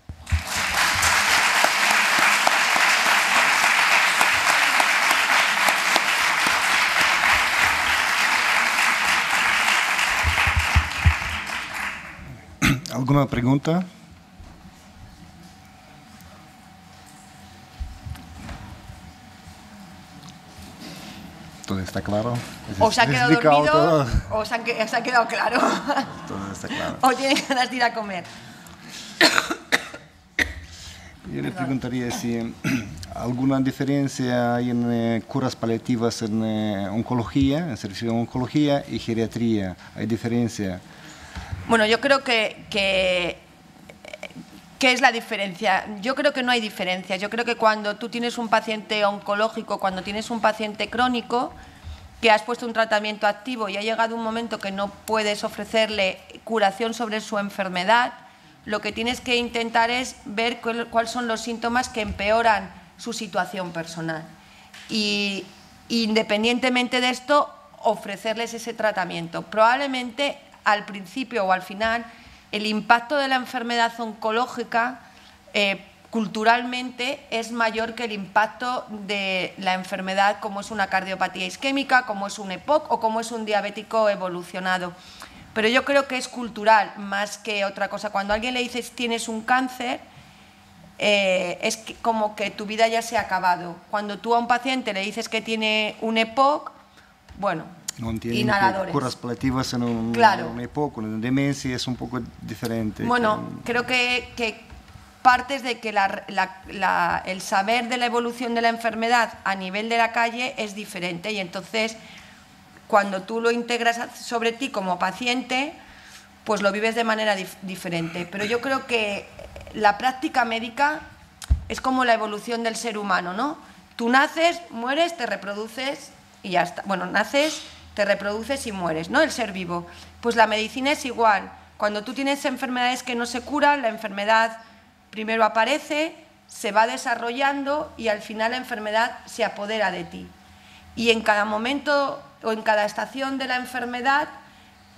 S1: ¿Alguna pregunta? ¿Todo está claro?
S2: ¿O se ha quedado dormido o se ha quedado claro?
S1: Todo está claro.
S2: ¿O tienen ganas de ir a comer?
S1: Yo le preguntaría si alguna diferencia hay en curas paliativas en oncología, en servicio de oncología y geriatría. ¿Hay diferencia?
S2: Bueno, yo creo ¿qué es la diferencia? Yo creo que no hay diferencia. Yo creo que cuando tú tienes un paciente oncológico, cuando tienes un paciente crónico, que has puesto un tratamiento activo y ha llegado un momento que no puedes ofrecerle curación sobre su enfermedad, lo que tienes que intentar es ver cuáles son los síntomas que empeoran su situación personal. Y independientemente de esto, ofrecerles ese tratamiento. Probablemente al principio o al final el impacto de la enfermedad oncológica culturalmente es mayor que el impacto de la enfermedad como es una cardiopatía isquémica, como es un EPOC o como es un diabético evolucionado. Pero yo creo que es cultural más que otra cosa. Cuando a alguien le dices tienes un cáncer, es como que tu vida ya se ha acabado. Cuando tú a un paciente le dices que tiene un EPOC, bueno,
S1: no tienen
S2: inhaladores.
S1: Curas palativas en un EPOC, en una demencia es un poco diferente.
S2: Bueno, creo que partes de que el saber de la evolución de la enfermedad a nivel de la calle es diferente y entonces cuando tú lo integras sobre ti como paciente, pues lo vives de manera diferente. Pero yo creo que la práctica médica es como la evolución del ser humano, ¿no? Tú naces, mueres, te reproduces y ya está. Bueno, naces, te reproduces y mueres, ¿no? El ser vivo. Pues la medicina es igual. Cuando tú tienes enfermedades que no se curan, la enfermedad primero aparece, se va desarrollando y al final la enfermedad se apodera de ti. Y en cada momento o en cada estación de la enfermedad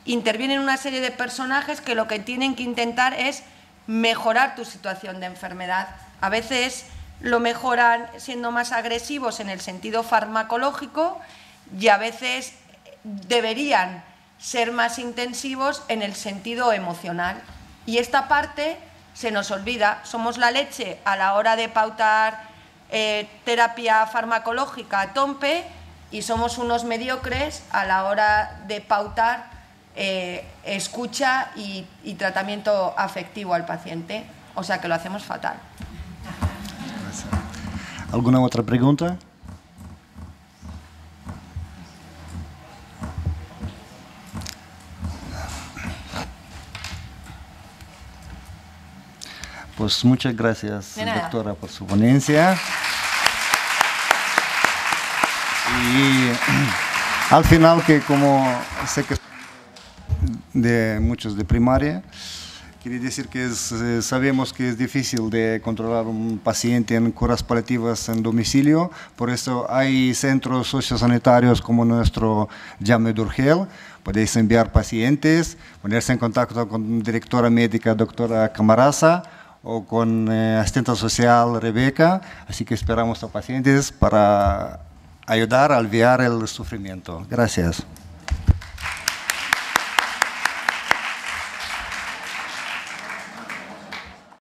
S2: intervienen una serie de personajes que lo que tienen que intentar es mejorar tu situación de enfermedad. A veces lo mejoran siendo más agresivos en el sentido farmacológico y a veces deberían ser más intensivos en el sentido emocional. Y esta parte se nos olvida. Somos la leche a la hora de pautar terapia farmacológica a tompe y somos unos mediocres a la hora de pautar escucha y tratamiento afectivo al paciente. O sea que lo hacemos fatal.
S1: ¿Alguna otra pregunta? Pues muchas gracias, doctora, por su ponencia. Y al final, que como sé que de muchos de primaria, quería decir que sabemos que es difícil de controlar un paciente en curas paliativas en domicilio, por eso hay centros sociosanitarios como nuestro Llame d'Urgell. Podéis enviar pacientes, ponerse en contacto con directora médica doctora Camarasa o con asistente social Rebeca, así que esperamos a pacientes para ayudar a aliviar el sufrimiento. Gracias.